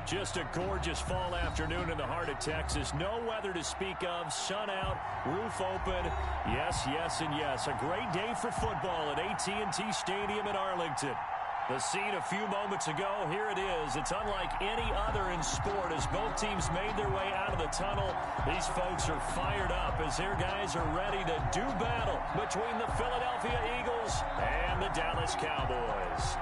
Just a gorgeous fall afternoon in the heart of Texas. No weather to speak of. Sun out, roof open. Yes, yes, and yes. A great day for football at AT&T Stadium in Arlington. The scene a few moments ago, here it is. It's unlike any other in sport as both teams made their way out of the tunnel. These folks are fired up as their guys are ready to do battle between the Philadelphia Eagles and the Dallas Cowboys.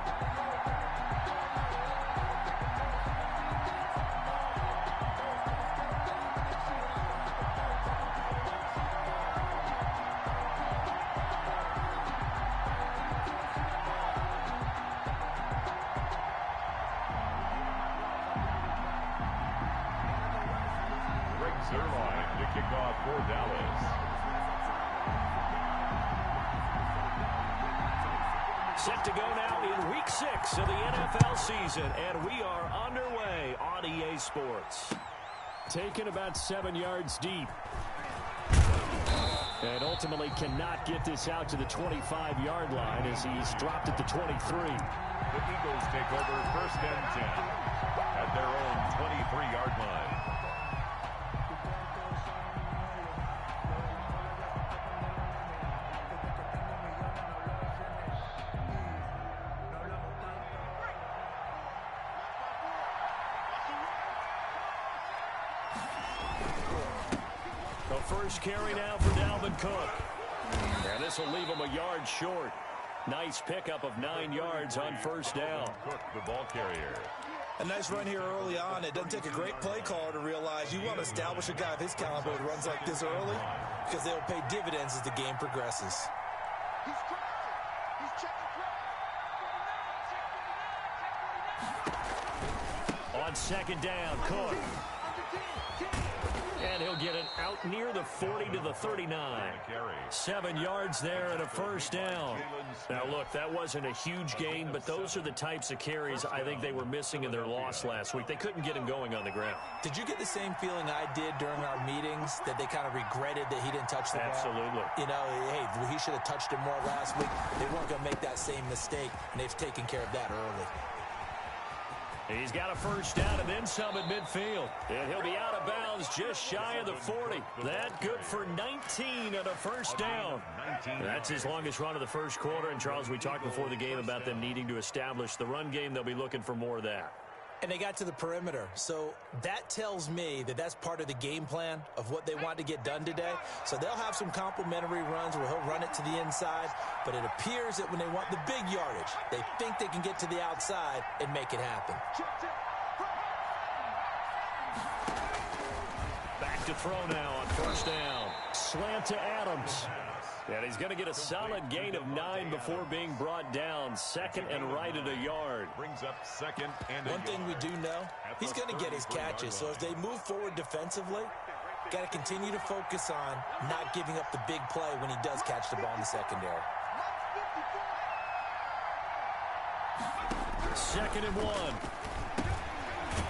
To kick off for Dallas. Set to go now in Week 6 of the NFL season, and we are underway on EA Sports. Taken about 7 yards deep. And ultimately cannot get this out to the 25-yard line as he's dropped at the 23. The Eagles take over 1st and 10 at their own 23-yard line. First carry now for Dalvin Cook. And this will leave him a yard short. Nice pickup of 9 yards on 1st down. Cook, the ball carrier. A nice run here early on. It doesn't take a great play caller to realize you want to establish a guy of his caliber who runs like this early because they'll pay dividends as the game progresses. On 2nd down, Cook. And he'll get it out near the 40 to the 39. 7 yards there and a 1st down. Now, look, that wasn't a huge gain, but those are the types of carries I think they were missing in their loss last week. They couldn't get him going on the ground. Did you get the same feeling I did during our meetings, that they kind of regretted that he didn't touch the ball? Absolutely. You know, hey, he should have touched it more last week. They weren't going to make that same mistake, and they've taken care of that early. He's got a 1st down and then some at midfield. And he'll be out of bounds just shy of the 40. That good for 19 at a 1st down. That's his longest run of the 1st quarter. And, Charles, we talked before the game about them needing to establish the run game. They'll be looking for more of that. And they got to the perimeter. So that tells me that that's part of the game plan of what they want to get done today. So they'll have some complimentary runs where he'll run it to the inside. But it appears that when they want the big yardage, they think they can get to the outside and make it happen. Back to throw now on 1st down. Slant to Adams. And he's going to get a solid gain of 9 before being brought down. 2nd and right at a yard. Brings up 2nd and one thing we do know, he's going to get his catches. So as they move forward defensively, got to continue to focus on not giving up the big play when he does catch the ball in the secondary. 2nd and 1.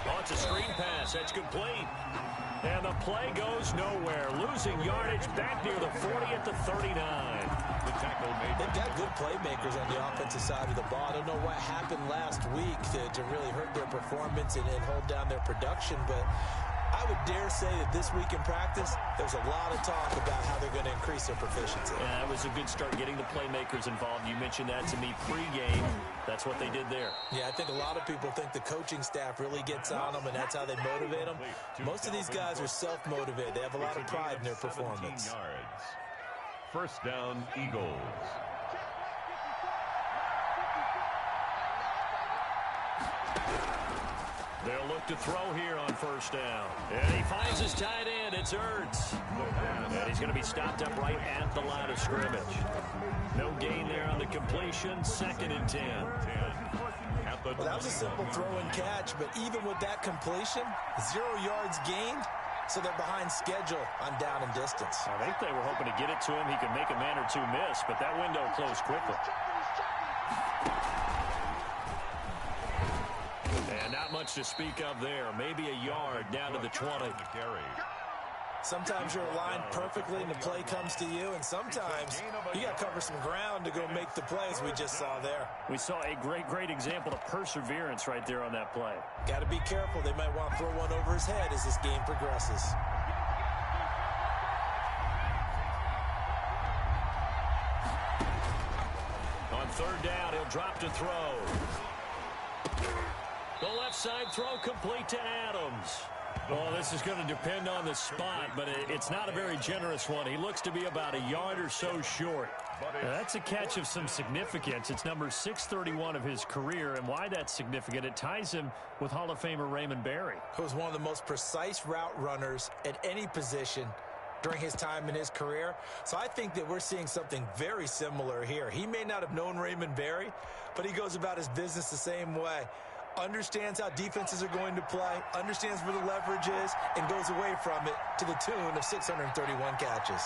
Oh, it's a screen pass. That's complete. And the play goes nowhere. Losing yardage back near the 40 at the 39. The tackle made. They've got good playmakers on the offensive side of the ball. I don't know what happened last week to really hurt their performance and hold down their production, but I would dare say that this week in practice, there's a lot of talk about how they're going to increase their proficiency. Yeah, that was a good start getting the playmakers involved. You mentioned that to me pregame. That's what they did there. Yeah, I think a lot of people think the coaching staff really gets on them, and that's how they motivate them. Most of these guys are self-motivated. They have a lot of pride in their performance. 1st down, Eagles. They'll look to throw here on 1st down. And he finds his tight end. It's Ertz. And he's going to be stopped up right at the line of scrimmage. No gain there on the completion. 2nd and 10. Well, that was a simple throw and catch, but even with that completion, 0 yards gained, so they're behind schedule on down and distance. I think they were hoping to get it to him. He could make a man or two miss, but that window closed quickly. And not much to speak of there. Maybe a yard down to the 20. Sometimes you're aligned perfectly and the play comes to you, and sometimes you got to cover some ground to go make the play, as we just saw there. We saw a great example of perseverance right there on that play. Got to be careful. They might want to throw one over his head as this game progresses. On third down, he'll drop to throw. The left side throw complete to Adams. Well, this is going to depend on the spot, but it's not a very generous one. He looks to be about a yard or so short. Now, that's a catch of some significance. It's number 631 of his career, and why that's significant, it ties him with Hall of Famer Raymond Berry. Who was one of the most precise route runners at any position during his time in his career. So I think that we're seeing something very similar here. He may not have known Raymond Berry, but he goes about his business the same way. Understands how defenses are going to play, understands where the leverage is, and goes away from it to the tune of 631 catches.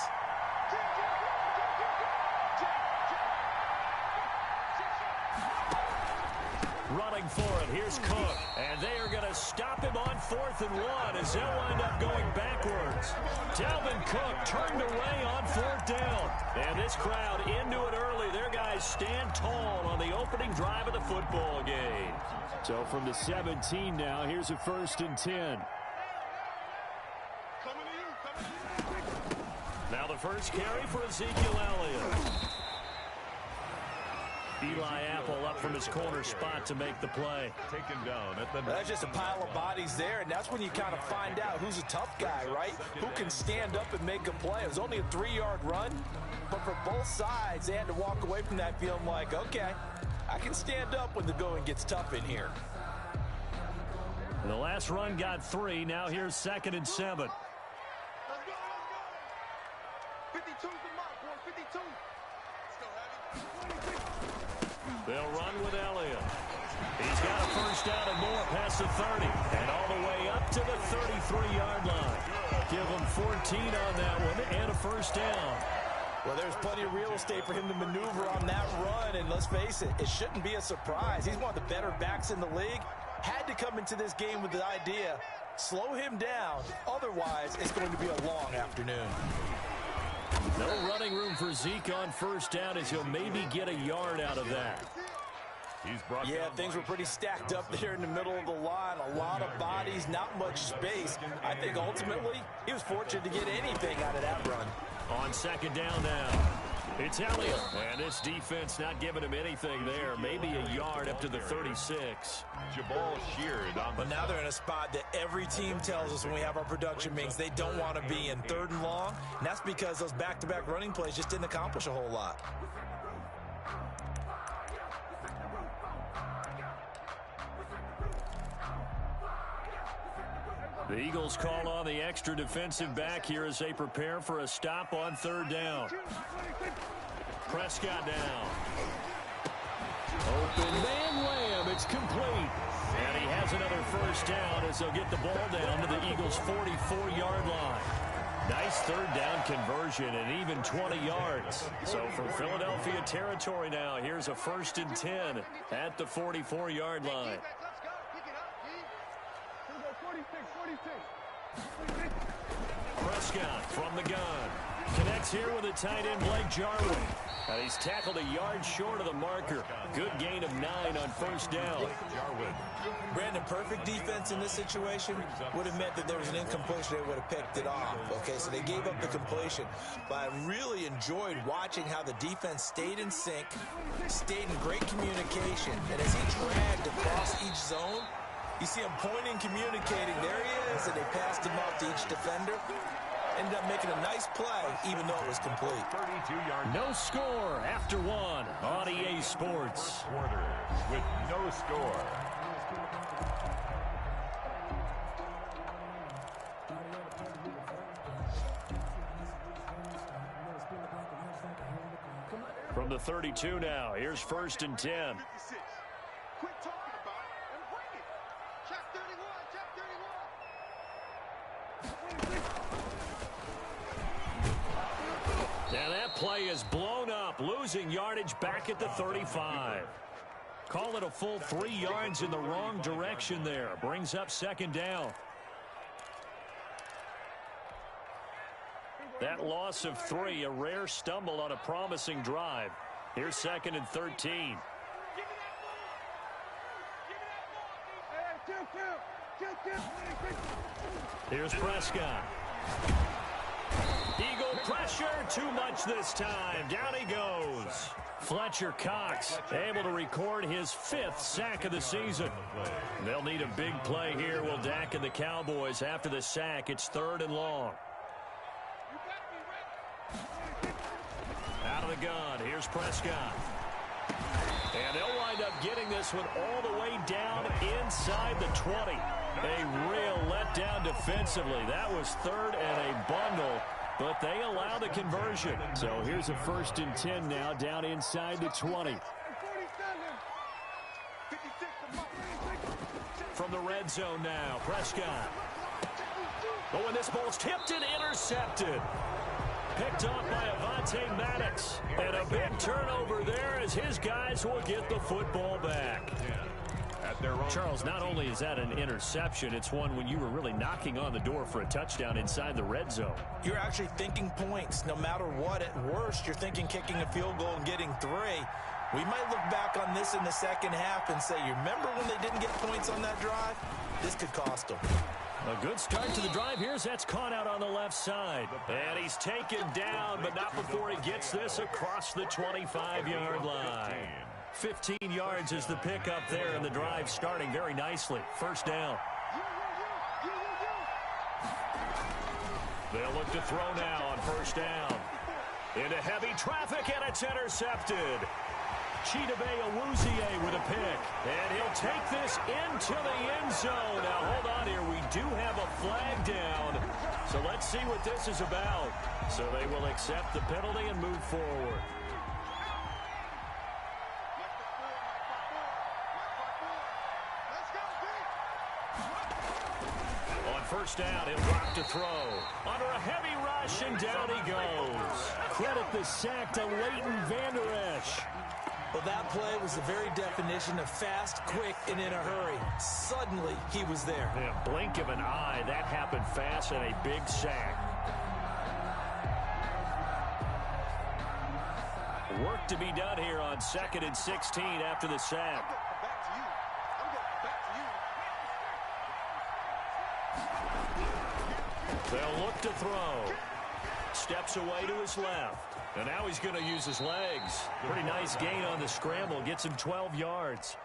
Running for it, here's Cook, and they are going to stop him on 4th and 1 as they'll wind up going backwards. Dalvin Cook turned away on 4th down, and this crowd into it early. Their guys stand tall on the opening drive of the football game. So from the 17 now, here's a 1st and 10. Now the first carry for Ezekiel Elliott. Eli Apple up from his corner spot to make the play. Taken down at the... That's just a pile of bodies there, and that's when you kind of find out who's a tough guy, right? Who can stand up and make a play. It was only a 3-yard run, but for both sides, they had to walk away from that feeling like, okay, I can stand up when the going gets tough in here. The last run got 3. Now here's 2nd and 7. Let's go. 52's the mark, boy. 52. They'll run with Elliott. He's got a first down and more past the 30. And all the way up to the 33-yard line. Give him 14 on that one and a first down. Well, there's plenty of real estate for him to maneuver on that run. And let's face it, it shouldn't be a surprise. He's one of the better backs in the league. Had to come into this game with the idea, slow him down. Otherwise, it's going to be a long afternoon. No running room for Zeke on first down as he'll maybe get a yard out of that. Yeah, things were pretty stacked up there in the middle of the line. A lot of bodies, not much space. I think ultimately he was fortunate to get anything out of that run. On 2nd down now, it's Elliott. And this defense not giving him anything there. Maybe a yard up to the 36. Jabal sheared on But now they're in a spot that every team tells us when we have our production meetings they don't want to be in 3rd and long. And that's because those back-to-back running plays just didn't accomplish a whole lot. The Eagles call on the extra defensive back here as they prepare for a stop on 3rd down. Prescott down. Open man Lamb. It's complete. And he has another first down as they'll get the ball down to the Eagles' 44-yard line. Nice 3rd down conversion and even 20 yards. So from Philadelphia territory now, here's a 1st and 10 at the 44-yard line. Prescott from the gun. Connects here with a tight end, Blake Jarwin. And he's tackled a yard short of the marker. Good gain of 9 on first down. Brandon, perfect defense in this situation would have meant that there was an incompletion. They would have picked it off. Okay, so they gave up the completion. But I really enjoyed watching how the defense stayed in sync, stayed in great communication. And as he dragged across each zone, you see him pointing, communicating. There he is, and they passed him off to each defender. Ended up making a nice play, even though it was complete. 32-yard. No score after 1 on EA Sports. Quarter with no score. From the 32 now, here's 1st and 10. Quit talking about it and bring it. Check 31, check 31. And that play is blown up, losing yardage back at the 35. Call it a full 3 yards in the wrong direction there. Brings up 2nd down. That loss of 3, a rare stumble on a promising drive. Here's 2nd and 13. Here's Prescott. Eagle pressure, too much this time. Down he goes. Fletcher Cox able to record his 5th sack of the season. They'll need a big play here, will Dak and the Cowboys. After the sack, it's 3rd and long. Out of the gun, here's Prescott. And they'll wind up getting this one all the way down inside the 20. A real letdown defensively. That was 3rd and a bundle, but they allow the conversion. So here's a 1st and 10 now, down inside the 20. From the red zone now, Prescott. Oh, and this ball's tipped and intercepted. Picked off by Avonte Maddox. And a big turnover there as his guys will get the football back. Charles, not only is that an interception, it's one when you were really knocking on the door for a touchdown inside the red zone. You're actually thinking points. No matter what, at worst, you're thinking kicking a field goal and getting 3. We might look back on this in the second half and say, you remember when they didn't get points on that drive? This could cost them. A good start to the drive. Here's that's caught out on the left side. And he's taken down, but not before he gets this across the 25-yard line. 15 yards is the pickup there, and the drive starting very nicely. 1st down. They'll look to throw now on 1st down. Into heavy traffic, and it's intercepted. Chidobe Awuzie with a pick. And he'll take this into the end zone. Now, hold on here. We do have a flag down. So let's see what this is about. So they will accept the penalty and move forward. On 1st down, he'll drop to throw. Under a heavy rush, and down he goes. Credit the sack to Leighton Vander Esch. Well, that play was the very definition of fast, quick, and in a hurry. Suddenly, he was there. In a blink of an eye, that happened fast, and a big sack. Work to be done here on 2nd and 16 after the sack. They'll look to throw. Steps away to his left. And now he's going to use his legs. Pretty nice gain on the scramble. Gets him 12 yards.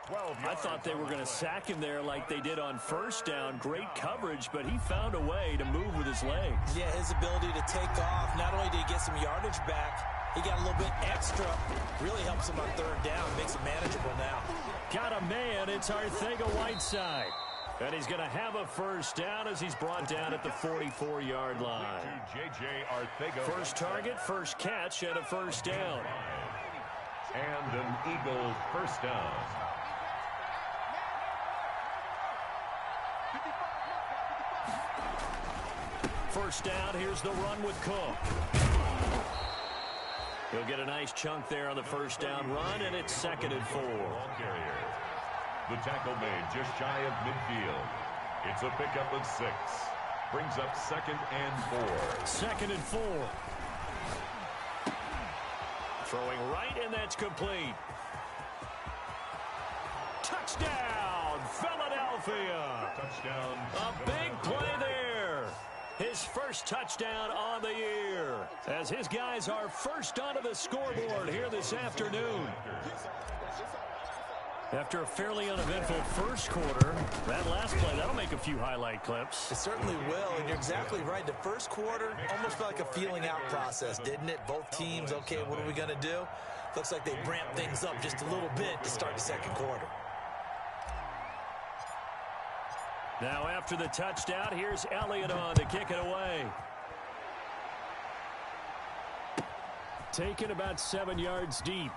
I thought they were going to sack him there like they did on 1st down. Great coverage, but he found a way to move with his legs. Yeah, his ability to take off. Not only did he get some yardage back, he got a little bit extra. Really helps him on 3rd down. Makes it manageable now. Got a man. It's Arcega-Whiteside. And he's going to have a 1st down as he's brought down at the 44-yard line. First target, 1st catch, and a 1st down. And an Eagle 1st down. First down, here's the run with Cook. He'll get a nice chunk there on the 1st down run, and it's 2nd and 4. The tackle made just shy of midfield. It's a pickup of 6. Brings up 2nd and 4. 2nd and 4. Throwing right, and that's complete. Touchdown, Philadelphia. Touchdown. A big play there. His 1st touchdown on the year. As his guys are first onto the scoreboard here this afternoon. After a fairly uneventful 1st quarter, that last play, that'll make a few highlight clips. It certainly will, and you're exactly right. The 1st quarter almost felt like a feeling out process, didn't it? Both teams, okay, what are we going to do? Looks like they ramped things up just a little bit to start the 2nd quarter. Now after the touchdown, here's Elliott on to kick it away. Taken about 7 yards deep.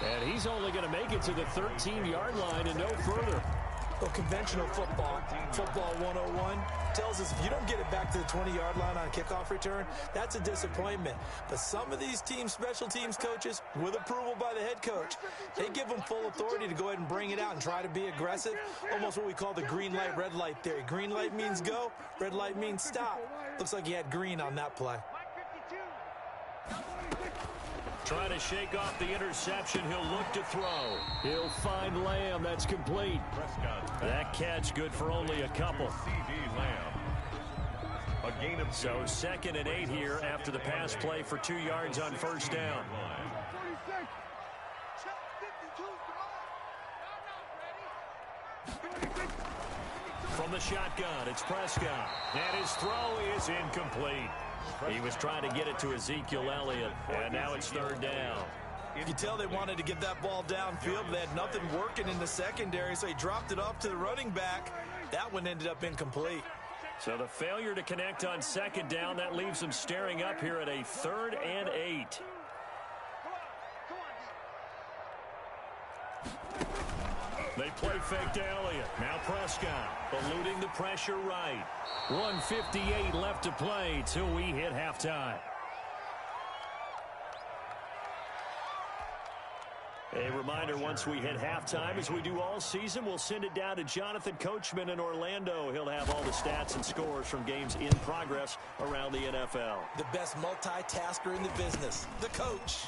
And he's only going to make it to the 13-yard line and no further. Well, conventional football 101, tells us if you don't get it back to the 20-yard line on kickoff return, that's a disappointment. But some of these special teams coaches, with approval by the head coach, they give them full authority to go ahead and bring it out and try to be aggressive, almost what we call the green light, red light theory. Green light means go, red light means stop. Looks like he had green on that play. Trying to shake off the interception. He'll look to throw. He'll find Lamb. That's complete. That catch good for only a couple. So 2nd and 8 here after the pass play for 2 yards on first down. From the shotgun, it's Prescott. And his throw is incomplete. He was trying to get it to Ezekiel Elliott, and now it's 3rd down. You can tell they wanted to get that ball downfield, but they had nothing working in the secondary, so he dropped it off to the running back. That one ended up incomplete. So the failure to connect on 2nd down, that leaves them staring up here at a 3rd and 8. They play fake to Elliott. Now Prescott eluding the pressure right. 1:58 left to play till we hit halftime. A reminder, once we hit halftime, as we do all season, we'll send it down to Jonathan Coachman in Orlando. He'll have all the stats and scores from games in progress around the NFL. The best multitasker in the business, the coach.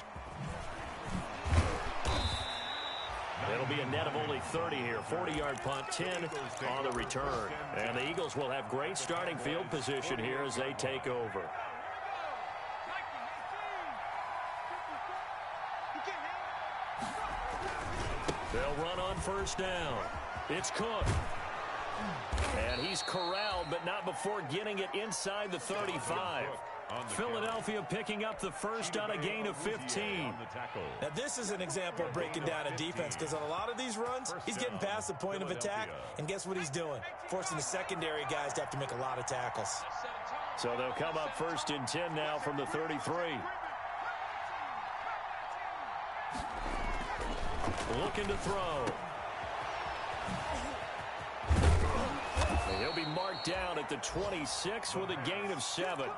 It'll be a net of only 30 here. 40-yard punt, 10 on the return. And the Eagles will have great starting field position here as they take over. They'll run on first down. It's Cook. And he's corralled, but not before getting it inside the 35. Philadelphia picking up the first on a gain of 15. Now, this is an example of breaking down a defense, because on a lot of these runs, he's getting past the point of attack, and guess what he's doing? Forcing the secondary guys to have to make a lot of tackles. So they'll come up 1st and 10 now from the 33. Looking to throw. And he'll be marked down at the 26 with a gain of 7.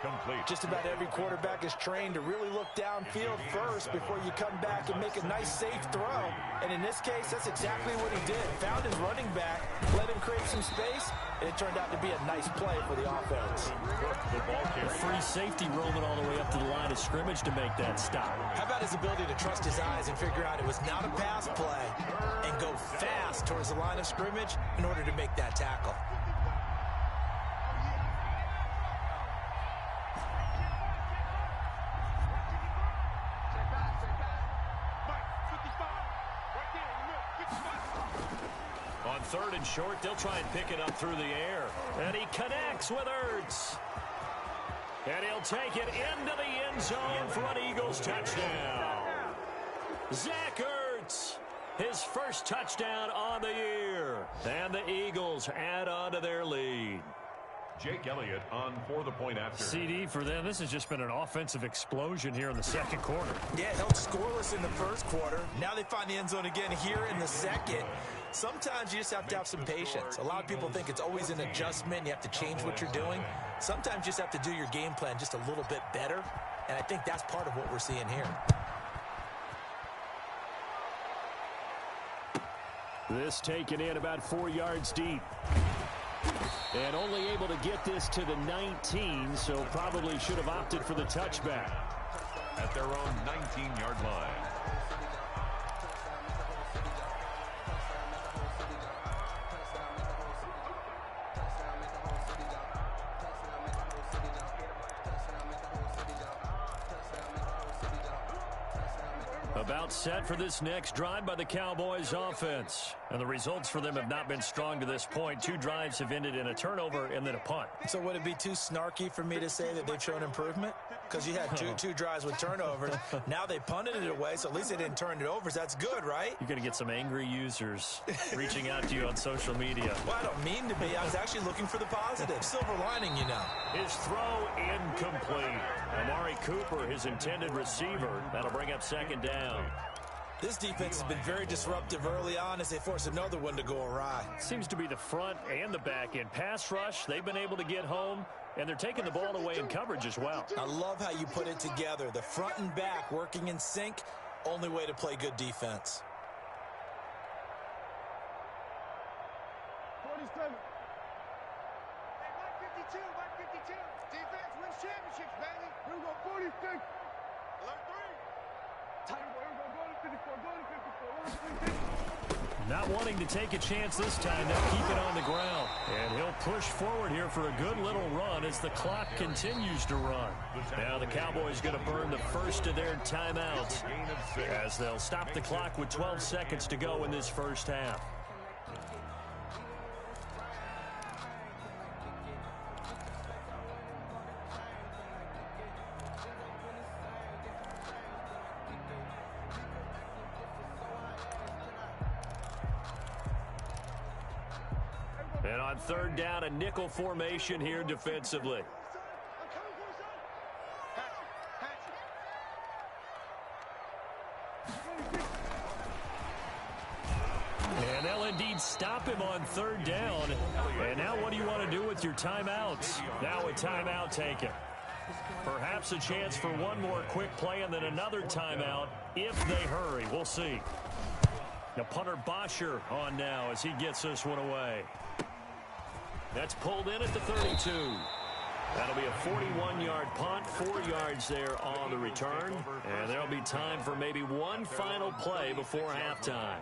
Complete. Just about every quarterback is trained to really look downfield first before you come back and make a nice, safe throw. And in this case, that's exactly what he did. Found his running back, let him create some space, and it turned out to be a nice play for the offense. A free safety roaming all the way up to the line of scrimmage to make that stop. How about his ability to trust his eyes and figure out it was not a pass play and go fast towards the line of scrimmage in order to make that tackle? On 3rd and short, they'll try and pick it up through the air. And he connects with Ertz. And he'll take it into the end zone for an Eagles touchdown. Zach Ertz, his first touchdown on the year. And the Eagles add on to their lead. Jake Elliott on for the point after. CD for them. This has just been an offensive explosion here in the 2nd quarter. Yeah, held scoreless in the 1st quarter. Now they find the end zone again here in the 2nd. Sometimes you just have to have some patience. A lot of people think it's always an adjustment. You have to change what you're doing. Sometimes you just have to do your game plan just a little bit better. And I think that's part of what we're seeing here. This taken in about 4 yards deep. And only able to get this to the 19, so probably should have opted for the touchback. At their own 19-yard line. About set for this next drive by the Cowboys offense. And the results for them have not been strong to this point. 2 drives have ended in a turnover and then a punt. So would it be too snarky for me to say that they've shown improvement? Because you had two drives with turnovers. Now they punted it away, so at least they didn't turn it over. So that's good, right? You're going to get some angry users reaching out to you on social media. Well, I don't mean to be. I was actually looking for the positive. Silver lining, you know. His throw incomplete. Amari Cooper, his intended receiver. That'll bring up 2nd down. This defense has been very disruptive early on as they force another one to go awry. Seems to be the front and the back end. Pass rush, they've been able to get home, and they're taking the ball away in coverage as well. I love how you put it together. The front and back working in sync, only way to play good defense. 47. Hey, 152, 152. Defense wins championships, baby. Here we go, 46. Alert 3. Not wanting to take a chance this time, they'll keep it on the ground. And he'll push forward here for a good little run as the clock continues to run. Now the Cowboys going to burn the first of their timeouts as they'll stop the clock with 12 seconds to go in this first half. And on third down, a nickel formation here defensively. And they'll indeed stop him on third down. And now what do you want to do with your timeouts? Now a timeout taken. Perhaps a chance for one more quick play and then another timeout if they hurry. We'll see. Now punter Bosher on now as he gets this one away. That's pulled in at the 32. That'll be a 41-yard punt, 4 yards there on the return. And there'll be time for maybe one final play before halftime.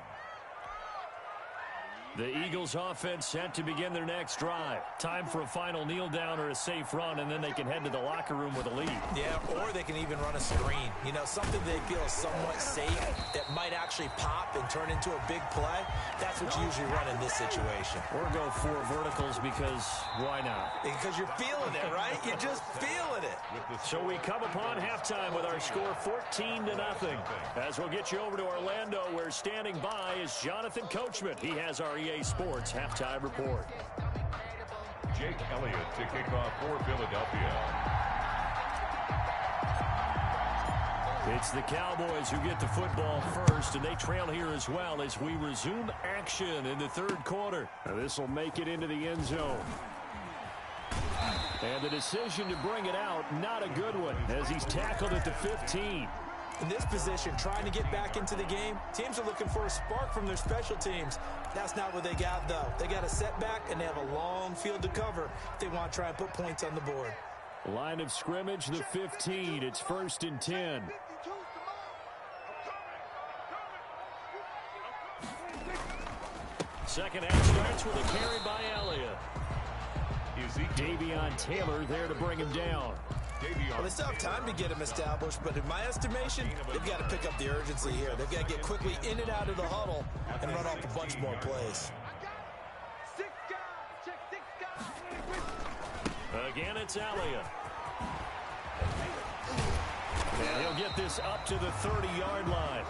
The Eagles offense set to begin their next drive. Time for a final kneel down or a safe run, and then they can head to the locker room with a lead. Yeah, or they can even run a screen. You know, something they feel is somewhat safe that might actually pop and turn into a big play. That's what you usually run in this situation. Or go 4 verticals because why not? Because you're feeling it, right? You're just feeling it. So we come upon halftime with our score 14-0. As we'll get you over to Orlando, where standing by is Jonathan Coachman. He has our EA Sports halftime report. Jake Elliott to kick off for Philadelphia. It's the Cowboys who get the football first, and they trail here as well as we resume action in the third quarter. This will make it into the end zone. And the decision to bring it out, not a good one, as he's tackled at the 15. In this position, trying to get back into the game, teams are looking for a spark from their special teams. That's not what they got, though. They got a setback, and they have a long field to cover if they want to try and put points on the board. Line of scrimmage, the 15. It's 1st and 10. Second half starts with a carry by Elliott. Davion Taylor there to bring him down. Well, they still have time to get him established, but in my estimation, they've got to pick up the urgency here. They've got to get quickly in and out of the huddle and run off a bunch more plays. Again, it's Elliott. And he'll get this up to the 30-yard line.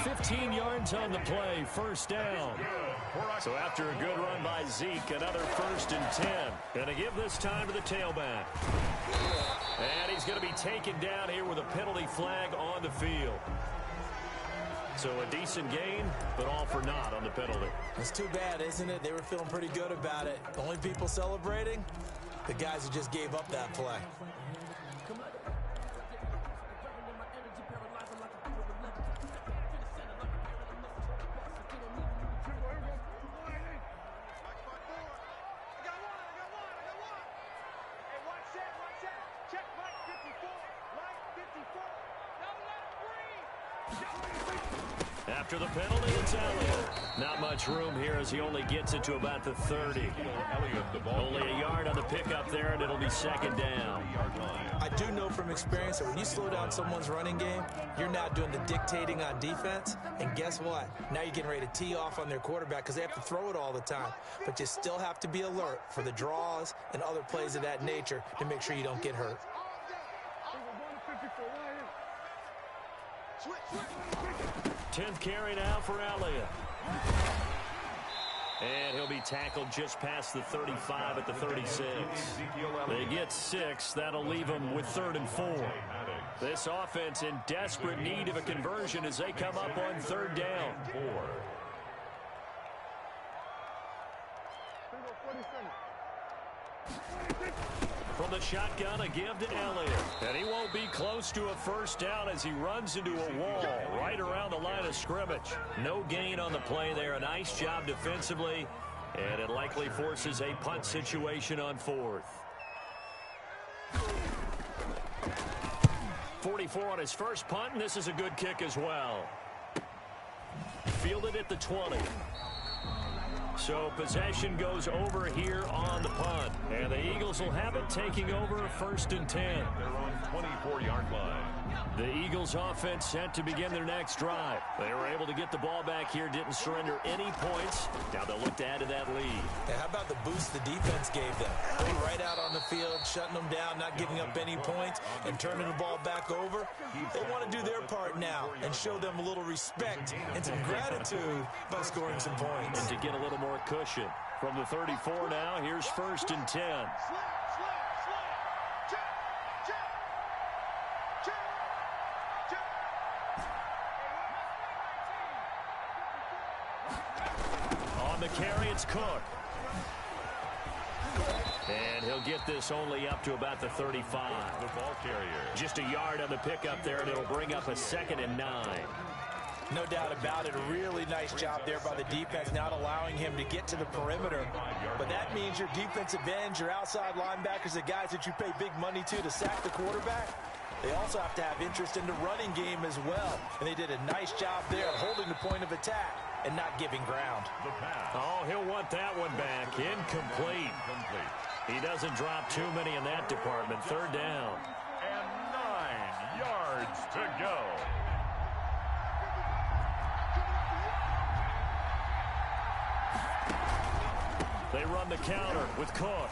15 yards on the play, first down. So after a good run by Zeke, another 1st and 10. Going to give this time to the tailback. And he's going to be taken down here with a penalty flag on the field. So a decent gain, but all for naught on the penalty. It's too bad, isn't it? They were feeling pretty good about it. The only people celebrating, the guys who just gave up that play. After the penalty, it's Elliott. Not much room here as he only gets it to about the 30. Only a yard on the pickup there, and it'll be second down. I do know from experience that when you slow down someone's running game, you're now doing the dictating on defense. And guess what? Now you're getting ready to tee off on their quarterback because they have to throw it all the time. But you still have to be alert for the draws and other plays of that nature to make sure you don't get hurt. 10th carry now for Elliott. And he'll be tackled just past the 35 at the 36. They get 6. That'll leave them with 3rd and 4. This offense in desperate need of a conversion as they come up on third down. 4. From the shotgun, a give to Elliott. And he won't be close to a first down as he runs into a wall right around the line of scrimmage. No gain on the play there. A nice job defensively. And it likely forces a punt situation on fourth. 44 on his first punt, and this is a good kick as well. Fielded at the 20. So possession goes over here on the punt. And the Eagles will have it, taking over 1st and 10. They're on 24-yard line. The Eagles offense set to begin their next drive. They were able to get the ball back here, didn't surrender any points. Now they'll look to add to that lead. Yeah, how about the boost the defense gave them? Going right out on the field, shutting them down, not giving up any points, and turning the ball back over. They want to do their part now and show them a little respect and some gratitude by scoring some points. And to get a little more cushion. From the 34 now, here's 1st and 10. On the carry, it's Cook. And he'll get this only up to about the 35. The ball carrier. Just a yard on the pickup there, and it'll bring up a 2nd and 9. No doubt about it. A really nice job there by the defense, not allowing him to get to the perimeter. But that means your defensive ends, your outside linebackers, the guys that you pay big money to sack the quarterback, they also have to have interest in the running game as well. And they did a nice job there holding the point of attack and not giving ground. The pass. Oh, he'll want that one back. Incomplete. He doesn't drop too many in that department. 3rd down. And 9 yards to go. They run the counter with Cook.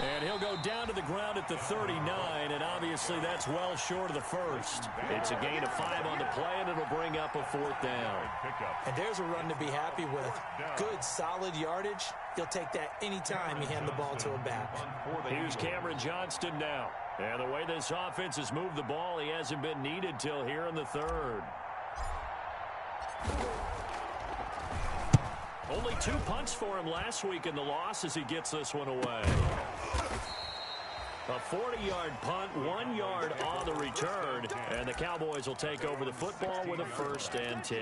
And he'll go down to the ground at the 39, and obviously that's well short of the first. It's a gain of 5 on the play, and it'll bring up a 4th down. And there's a run to be happy with. Good, solid yardage. You'll take that anytime you hand the ball to a back. Here's Cameron Johnston now. And the way this offense has moved the ball, he hasn't been needed till here in the 3rd. Only 2 punts for him last week in the loss as he gets this one away. A 40-yard punt, 1 yard on the return, and the Cowboys will take over the football with a 1st and 10.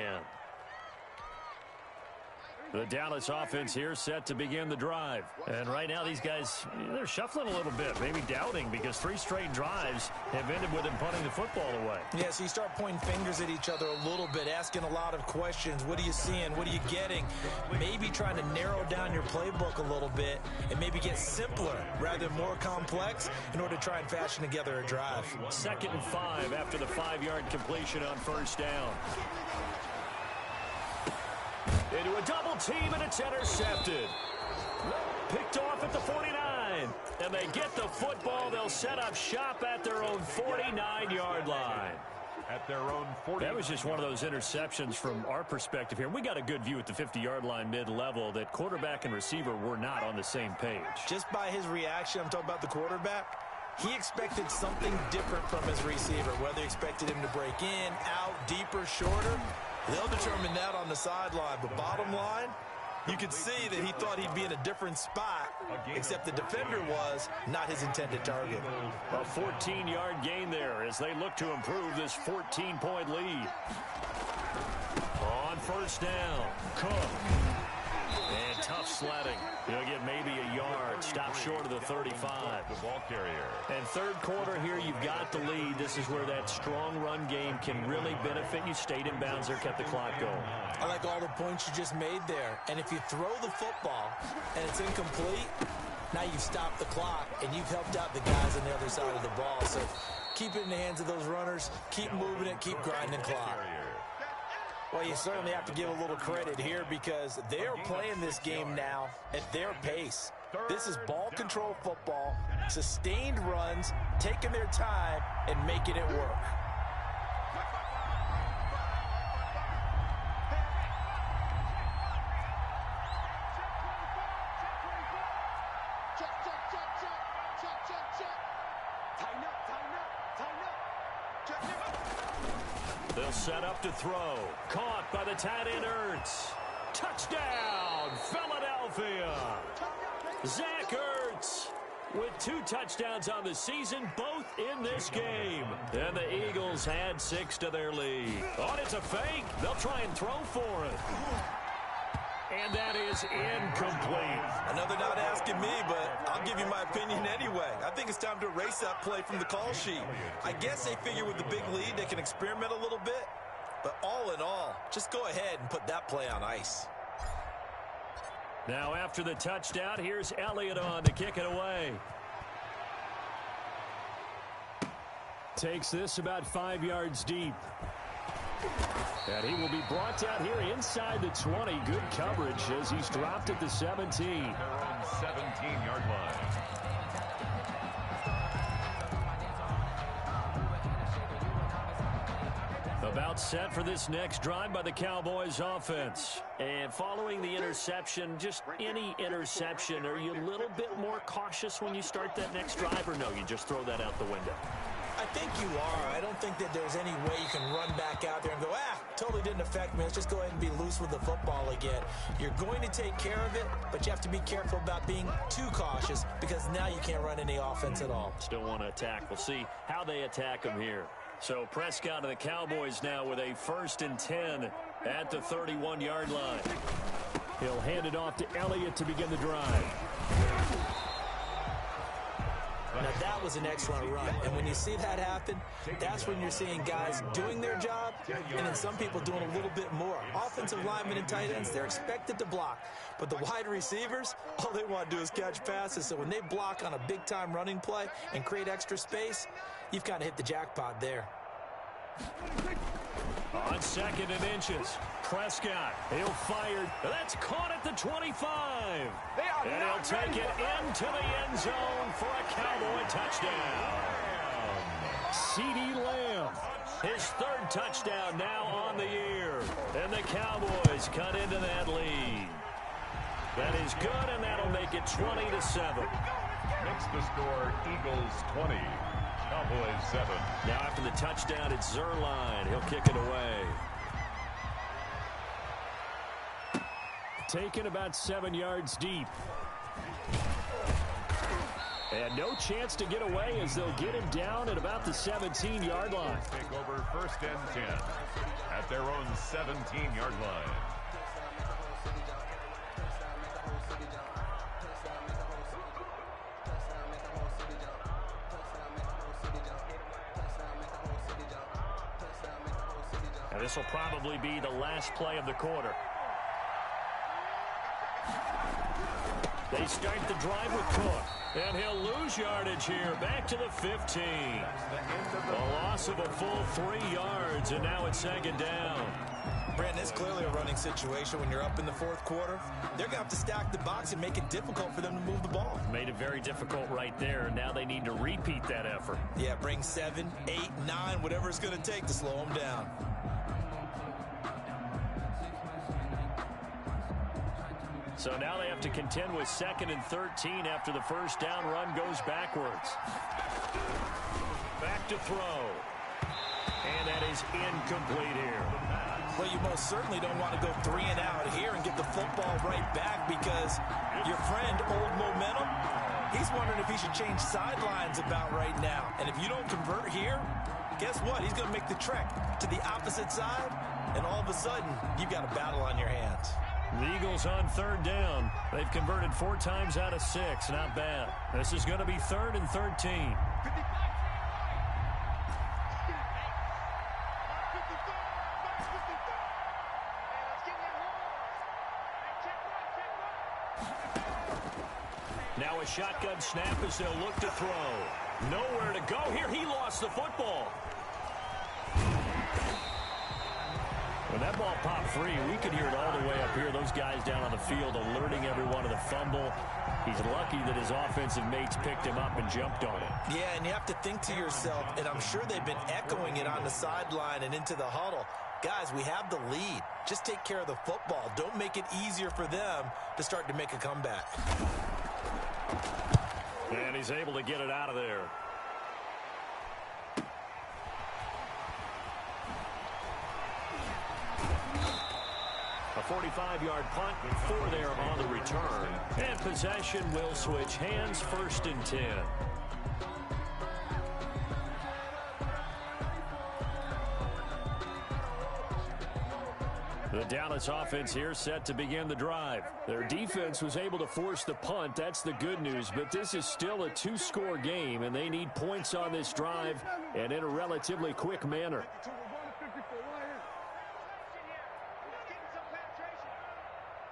The Dallas offense here set to begin the drive. And right now these guys, they're shuffling a little bit, maybe doubting, because 3 straight drives have ended with them punting the football away. Yeah, so you start pointing fingers at each other a little bit, asking a lot of questions. What are you seeing? What are you getting? Maybe trying to narrow down your playbook a little bit and maybe get simpler rather than more complex in order to try and fashion together a drive. 2nd and 5 after the 5-yard completion on 1st down. Into a double team, and it's intercepted. Picked off at the 49. And they get the football. They'll set up shop at their own 49-yard line. At their own 40. That was just one of those interceptions from our perspective here. We got a good view at the 50-yard line mid-level that quarterback and receiver were not on the same page. Just by his reaction, I'm talking about the quarterback, he expected something different from his receiver, whether he expected him to break in, out, deeper, shorter. They'll determine that on the sideline. But bottom line, you could see that he thought he'd be in a different spot, except the defender was not his intended target. A 14-yard gain there as they look to improve this 14-point lead. On 1st down, Cook. And tough sledding. He'll get maybe a yard. Stop short of the 35. The ball carrier. And 3rd quarter here, you've got the lead. This is where that strong run game can really benefit you. Stayed in bounds there, kept the clock going. I like all the points you just made there. And if you throw the football and it's incomplete, now you've stopped the clock and you've helped out the guys on the other side of the ball. So keep it in the hands of those runners. Keep moving it. Keep grinding the clock. Well, you certainly have to give a little credit here because they're playing this game now at their pace. This is ball control football, sustained runs, taking their time, and making it work. Check. Tighten up. They'll set up to throw. Caught by the tight end Ertz. Touchdown, Philadelphia. Zach Ertz with 2 touchdowns on the season, both in this game. And the Eagles add 6 to their lead. Oh, it's a fake. They'll try and throw for it. And that is incomplete. Another not asking me, but I'll give you my opinion anyway. I think it's time to erase that play from the call sheet. I guess they figure with the big lead they can experiment a little bit. But all in all, just go ahead and put that play on ice. Now after the touchdown, here's Elliott on to kick it away. Takes this about 5 yards deep. And he will be brought down here inside the 20. Good coverage as he's dropped at the 17. Their own 17-yard line. About set for this next drive by the Cowboys offense. And following the interception, just any interception, are you a little bit more cautious when you start that next drive, or no, you just throw that out the window? I think you are. I don't think that there's any way you can run back out there and go, totally didn't affect me. Let's just go ahead and be loose with the football again. You're going to take care of it, but you have to be careful about being too cautious because now you can't run any offense at all. Still want to attack. We'll see how they attack them here. So Prescott and the Cowboys now with a 1st and 10 at the 31-yard line. He'll hand it off to Elliott to begin the drive. Now, that was an excellent run. And when you see that happen, that's when you're seeing guys doing their job and then some people doing a little bit more. Offensive linemen and tight ends, they're expected to block. But the wide receivers, all they want to do is catch passes. So when they block on a big-time running play and create extra space, you've kind of hit the jackpot there. On 2nd and inches, Prescott, he'll fire. That's caught at the 25. And he'll take it into the end zone for a Cowboy touchdown. CeeDee Lamb, his 3rd touchdown now on the year. And the Cowboys cut into that lead. That is good, and that'll make it 20-7. Makes the score Eagles 20. Cowboys 7. Now after the touchdown, it's Zerline. He'll kick it away. Taken about 7 yards deep. And no chance to get away as they'll get him down at about the 17-yard line. Take over 1st and 10 at their own 17-yard line. And this will probably be the last play of the quarter. They start the drive with Cook. And he'll lose yardage here. Back to the 15. A loss of a full 3 yards, and now it's 2nd down. Brandon, it's clearly a running situation when you're up in the 4th quarter. They're going to have to stack the box and make it difficult for them to move the ball. Made it very difficult right there. Now they need to repeat that effort. Yeah, bring 7, 8, 9, whatever it's going to take to slow them down. So now they have to contend with 2nd and 13 after the 1st down run goes backwards. Back to throw. And that is incomplete here. Well, you most certainly don't want to go 3 and out here and get the football right back because your friend, Old Momentum, he's wondering if he should change sidelines about right now. And if you don't convert here, guess what? He's going to make the trek to the opposite side, and all of a sudden, you've got a battle on your hands. The Eagles on 3rd down. They've converted 4 times out of 6. Not bad. This is going to be 3rd and 13. Now a shotgun snap as they'll look to throw. Nowhere to go here. He lost the football. When that ball popped free, we could hear it all the way up here. Those guys down on the field alerting everyone of the fumble. He's lucky that his offensive mates picked him up and jumped on him. Yeah, and you have to think to yourself, and I'm sure they've been echoing it on the sideline and into the huddle. Guys, we have the lead. Just take care of the football. Don't make it easier for them to start to make a comeback. And he's able to get it out of there. 45-yard punt, 4 there on the return. And possession will switch hands, 1st and 10. The Dallas offense here set to begin the drive. Their defense was able to force the punt. That's the good news, but this is still a 2-score game, and they need points on this drive and in a relatively quick manner.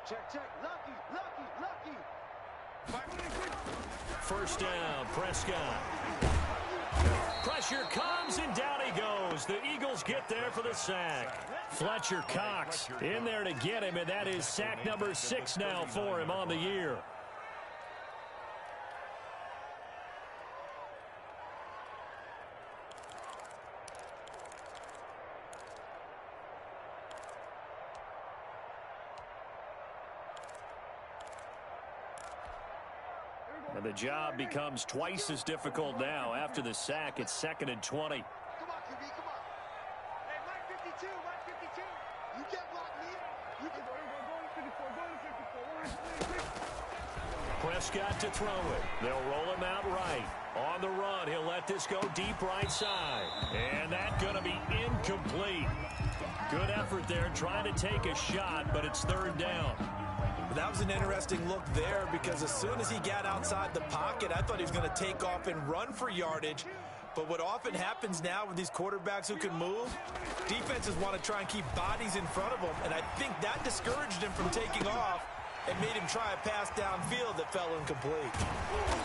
Check. Lucky. 1st down, Prescott. Pressure comes, and down he goes. The Eagles get there for the sack. Fletcher Cox in there to get him, and that is sack number 6 now for him on the year. And the job becomes twice as difficult now. After the sack, it's 2nd and 20. Come on, QB, come on. Hey, Mike 52. You can't block me. You can go to 54. Prescott to throw it. They'll roll him out right. On the run, he'll let this go deep right side. And that's going to be incomplete. Good effort there trying to take a shot, but it's 3rd down. That was an interesting look there because as soon as he got outside the pocket, I thought he was going to take off and run for yardage. But what often happens now with these quarterbacks who can move, defenses want to try and keep bodies in front of them, and I think that discouraged him from taking off and made him try a pass downfield that fell incomplete.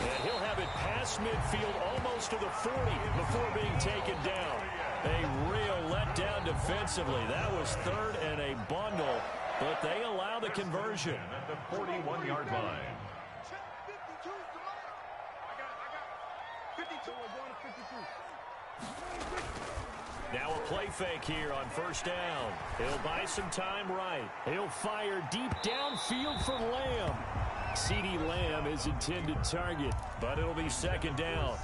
And he'll have it past midfield almost to the 40 before being taken down. A real letdown defensively. That was 3rd and a bundle. But they allow the conversion. At the 41-yard line. 52 is the line. I got it. 52. We're going to 52. Now a play fake here on 1st down. He'll buy some time right. He'll fire deep downfield for Lamb. CeeDee Lamb is intended target, but it'll be 2nd down.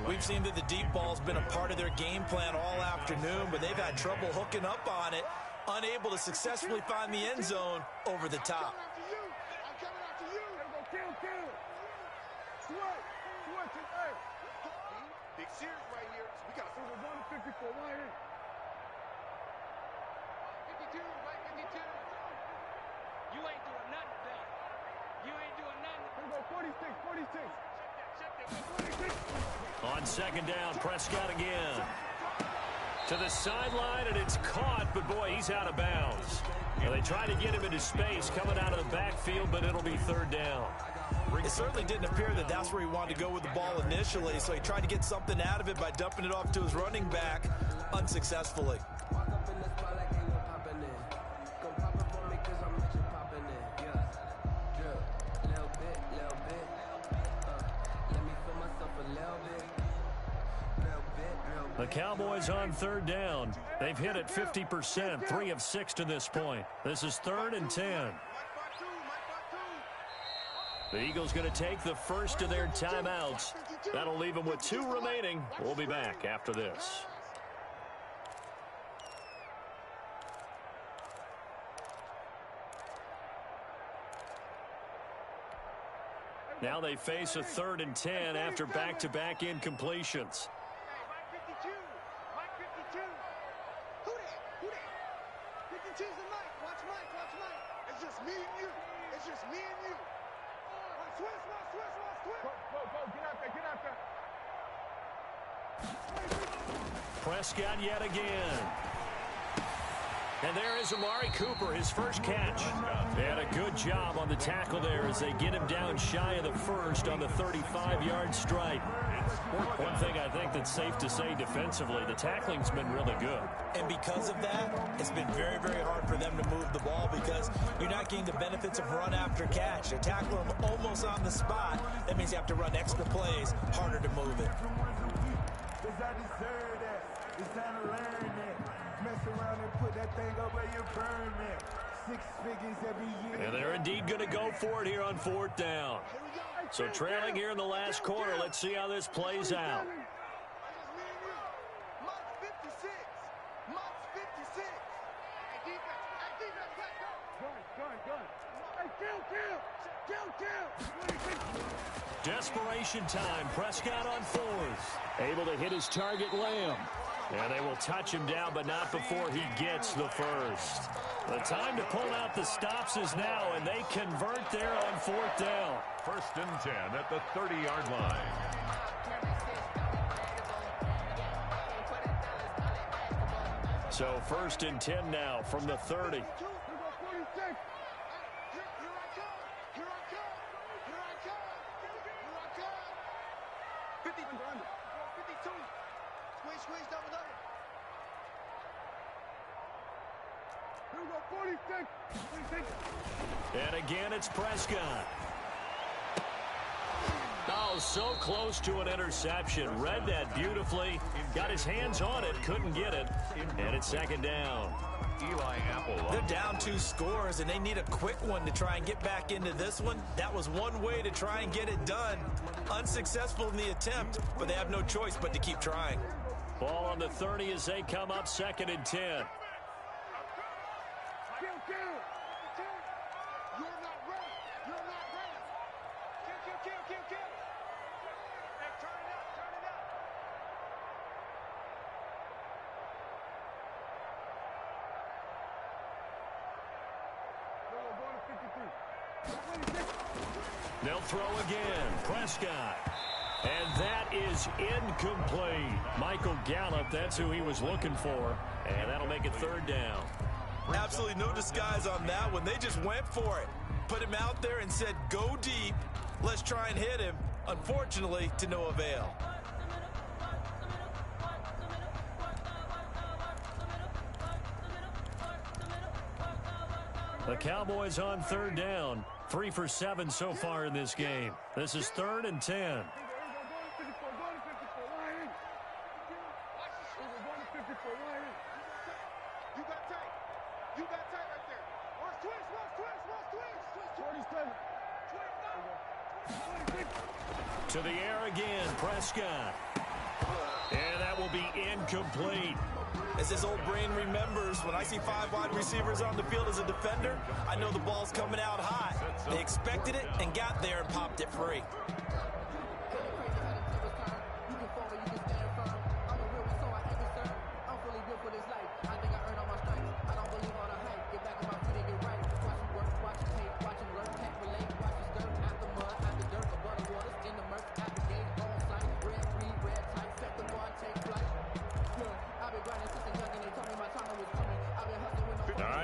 We've seen that the deep ball's been a part of their game plan all afternoon, but they've had trouble hooking up on it. Unable to successfully find the end zone over the top. I'm coming after you. Kill. Switch. Hey. Big series right here. So we got to we're going to 54. Why in? 52, right 52. You ain't doing nothing, Bill. You ain't doing nothing. We're going 46. Check that. On 2nd down, Prescott again. To the sideline, and it's caught, but boy, he's out of bounds. Well, they try to get him into space coming out of the backfield, but it'll be 3rd down. It certainly didn't appear that that's where he wanted to go with the ball initially, so he tried to get something out of it by dumping it off to his running back unsuccessfully. The Cowboys on 3rd down. They've hit it 50%, 3 of 6 to this point. This is 3rd and 10. The Eagles going to take the first of their timeouts. That'll leave them with 2 remaining. We'll be back after this. Now they face a 3rd and 10 after back-to-back incompletions. Prescott yet again. And there is Amari Cooper, his first catch. And a good job on the tackle there as they get him down shy of the first on the 35-yard strike. One thing I think that's safe to say defensively, the tackling's been really good. And because of that, it's been very, very hard for them to move the ball because you're not getting the benefits of run after catch. They're tackling them almost on the spot. That means you have to run extra plays, harder to move it. It's time to learn that. Mess around and put that thing up where you burn that. 6 figures every year. And they're indeed going to go for it here on 4th down. So trailing here in the last quarter. Let's see how this plays out. Desperation time. Prescott on fourth. Able to hit his target, Lamb. And they will touch him down, but not before he gets the first. The time to pull out the stops is now, and they convert there on fourth down. 1st and 10 at the 30-yard line. So 1st and 10 now from the 30. And again, it's Prescott. Oh, so close to an interception. Read that beautifully. Got his hands on it, couldn't get it. And it's 2nd down. Eli Apple. They're down 2 scores, and they need a quick one to try and get back into this one. That was one way to try and get it done. Unsuccessful in the attempt, but they have no choice but to keep trying. Ball on the 30 as they come up 2nd and 10. They'll throw again. Prescott. And that is incomplete. Michael Gallup, that's who he was looking for. And that'll make it 3rd down. Absolutely no disguise on that one. They just went for it. Put him out there and said, go deep. Let's try and hit him. Unfortunately, to no avail. The Cowboys on 3rd down. 3 for 7 so far in this game. This is 3rd and 10. To the air again, Prescott. And that will be incomplete. As his old brain remembers, when I see 5 wide receivers on the field as a defender, I know the ball's coming out high. They expected it and got there and popped it free.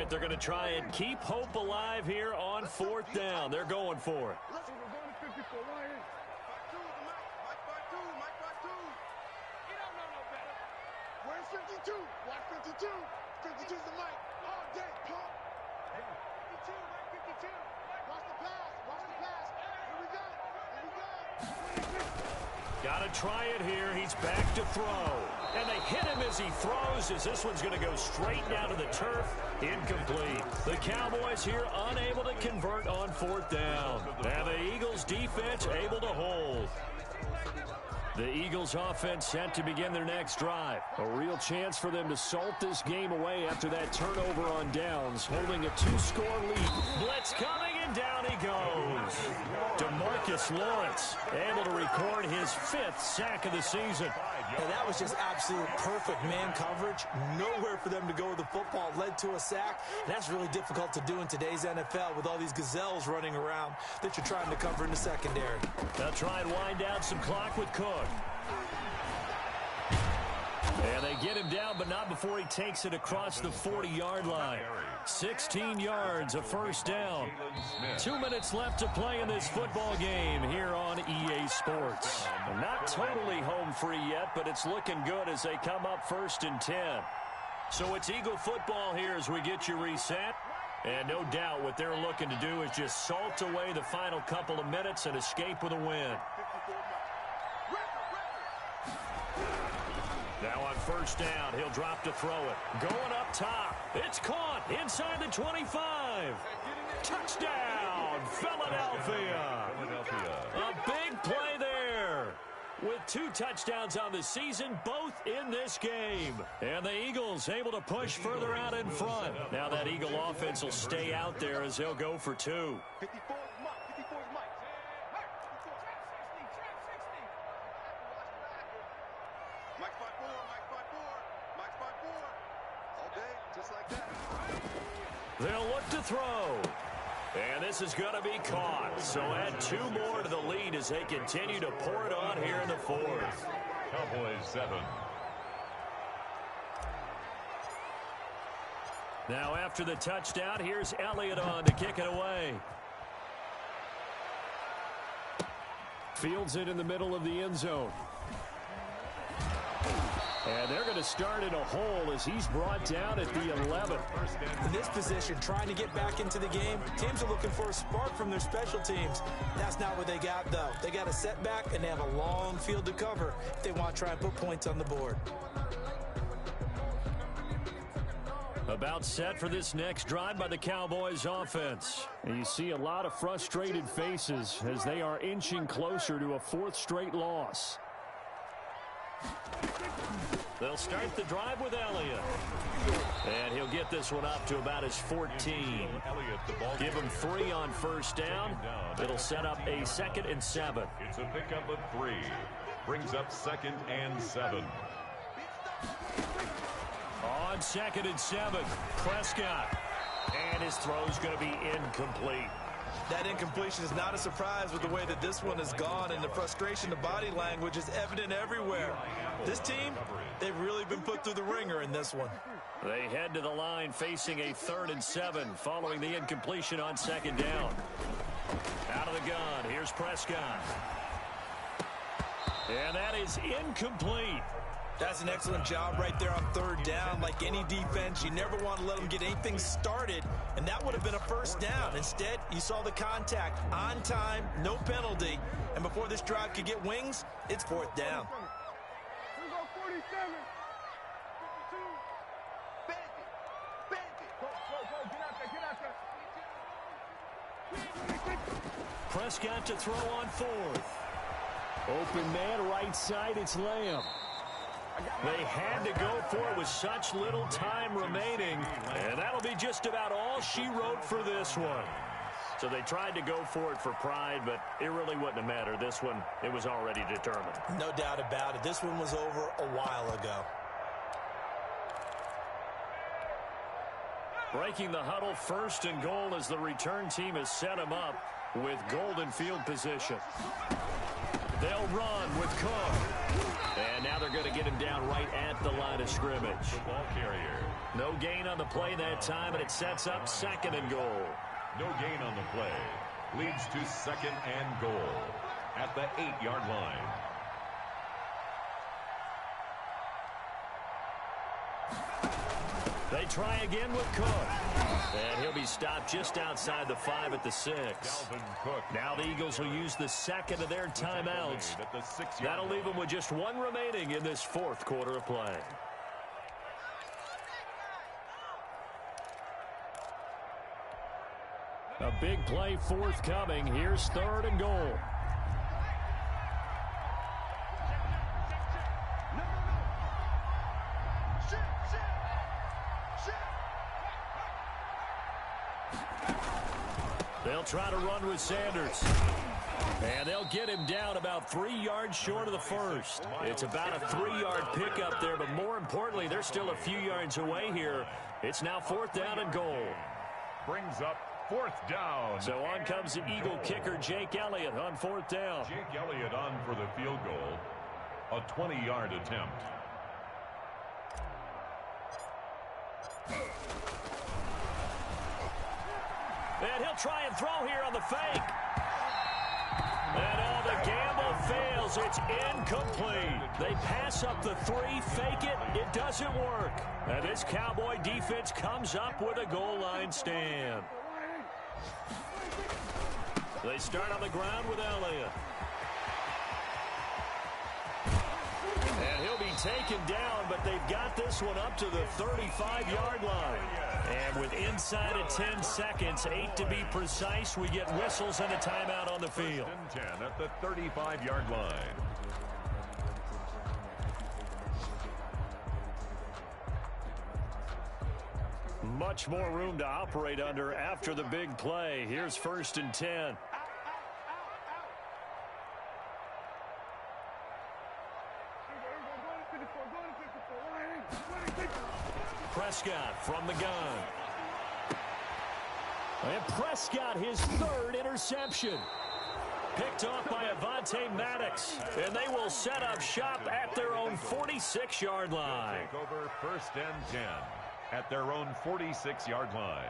They're going to try and keep hope alive here on 4th down. They're going for it. Where's 52? Watch 52. 52's the mic. All day, pump. 52, Mike 52. Watch the pass. Watch the pass. Here we go. Here we go. Got to try it here. He's back to throw. And they hit him as he throws, as this one's going to go straight down to the turf. Incomplete. The Cowboys here unable to convert on 4th down. And the Eagles defense able to hold. The Eagles offense set to begin their next drive. A real chance for them to salt this game away after that turnover on downs, holding a 2-score lead. Blitz coming, and down he goes. DeMarcus Lawrence able to record his 5th sack of the season. And that was just absolute perfect man coverage. Nowhere for them to go with the football. Led to a sack. And that's really difficult to do in today's NFL with all these gazelles running around that you're trying to cover in the secondary. They'll try and wind down some clock with Cook. And they get him down, but not before he takes it across the 40-yard line. 16 yards, a 1st down. 2 minutes left to play in this football game here on EA Sports. Not totally home free yet, but it's looking good as they come up 1st and 10. So it's Eagle football here as we get you reset. And no doubt what they're looking to do is just salt away the final couple of minutes and escape with a win. Now on 1st down, he'll drop to throw it. Going up top. It's caught inside the 25. Touchdown, Philadelphia. A big play there with 2 touchdowns on the season, both in this game. And the Eagles able to push further out in front. Now that Eagle offense will stay out there as they'll go for 2. 54 is Mike. 54 is Mike. Mike's 5'4", Mike's 5'4", Mike's 5'4". All day, just like that. They'll look to throw. And this is going to be caught. So add 2 more to the lead as they continue to pour it on here in the 4th. Cowboys 7. Now after the touchdown, here's Elliott on to kick it away. Fields it in the middle of the end zone. And they're going to start in a hole as he's brought down at the 11. In this position, trying to get back into the game, teams are looking for a spark from their special teams. That's not what they got, though. They got a setback, and they have a long field to cover if they want to try and put points on the board. About set for this next drive by the Cowboys offense. And you see a lot of frustrated faces as they are inching closer to a 4th straight loss. They'll start the drive with Elliott. And he'll get this one up to about his 14. Give him 3 on first down. It'll set up a 2nd and 7. It's a pickup of 3. Brings up 2nd and 7. On 2nd and 7, Prescott. And his throw's going to be incomplete. That incompletion is not a surprise with the way that this one has gone, and the frustration, the body language is evident everywhere. This team, they've really been put through the ringer in this one. They head to the line facing a 3rd and 7 following the incompletion on 2nd down. Out of the gun, here's Prescott. And that is incomplete. That's an excellent job right there on 3rd down. Like any defense, you never want to let them get anything started, and that would have been a first down. Instead, you saw the contact on time, no penalty, and before this drive could get wings, it's 4th down. Here we go, 47. 52. Bend it. Go, get out there. Prescott to throw on 4th. Open man, right side, it's Lamb. They had to go for it with such little time remaining, and that'll be just about all she wrote for this one. So they tried to go for it for pride, but it really wouldn't have mattered. This one, it was already determined. No doubt about it. This one was over a while ago. Breaking the huddle, 1st and goal as the return team has set him up with golden field position. They'll run with Cook. And now they're going to get him down right at the line of scrimmage. The ball carrier. No gain on the play that time, and it sets up 2nd and goal. No gain on the play. Leads to 2nd and goal at the 8-yard line. They try again with Cook. And he'll be stopped just outside the 5 at the 6. Now the Eagles will use the 2nd of their timeouts. That'll leave them with just 1 remaining in this 4th quarter of play. A big play forthcoming. Here's 3rd and goal. They'll try to run with Sanders. And they'll get him down about 3 yards short of the 1st. It's about a 3-yard pickup there, but more importantly, they're still a few yards away here. It's now 4th down and goal. Brings up 4th down. So on comes the Eagle kicker, Jake Elliott, on 4th down. Jake Elliott on for the field goal. A 20-yard attempt. And he'll try and throw here on the fake. And the gamble fails. It's incomplete. They pass up the 3, fake it. It doesn't work. And this Cowboy defense comes up with a goal line stand. They start on the ground with Elliott. And he'll be taken down, but they've got this one up to the 35-yard line. And with inside of 10 seconds, 8 to be precise, we get whistles and a timeout on the field. 10 at the 35-yard line. much more room to operate under after the big play. Here's 1st and 10. Prescott from the gun. And Prescott, his 3rd interception. Picked off by Avonte Maddox. And they will set up shop at their own 46-yard line. Take over 1st and 10 at their own 46-yard line.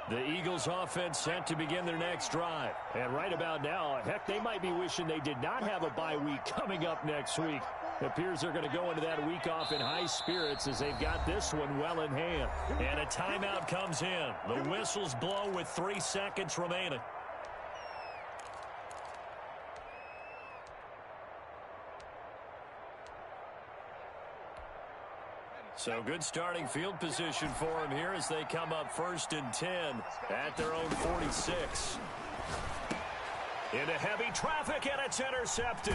The Eagles offense set to begin their next drive. And right about now, heck, they might be wishing they did not have a bye week coming up next week. It appears they're going to go into that week off in high spirits as they've got this one well in hand. And a timeout comes in. The whistles blow with 3 seconds remaining. So good starting field position for them here as they come up 1st and 10 at their own 46. Into heavy traffic, and it's intercepted.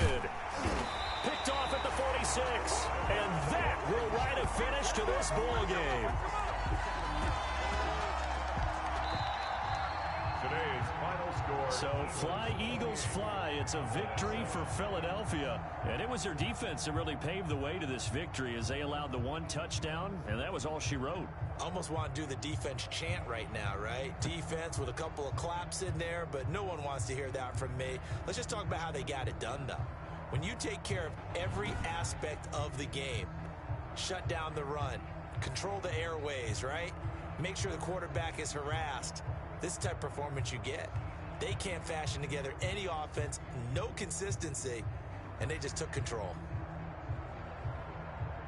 Picked off at the 46. And that will write a finish to this ball game. Today's final score. So fly, Eagles, fly. It's a victory for Philadelphia. And it was their defense that really paved the way to this victory as they allowed the 1 touchdown, and that was all she wrote. Almost want to do the defense chant right now, right? Defense with a couple of claps in there, but no one wants to hear that from me. Let's just talk about how they got it done, though. When you take care of every aspect of the game, shut down the run, control the airways, right? Make sure the quarterback is harassed. This type of performance you get. They can't fashion together any offense, no consistency, and they just took control.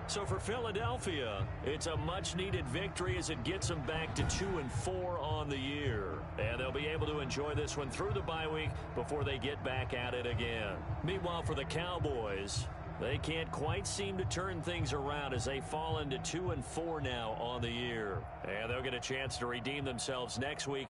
So for Philadelphia, it's a much-needed victory as it gets them back to 2-4 on the year. And they'll be able to enjoy this one through the bye week before they get back at it again. Meanwhile, for the Cowboys, they can't quite seem to turn things around as they fall into 2-4 now on the year. And they'll get a chance to redeem themselves next week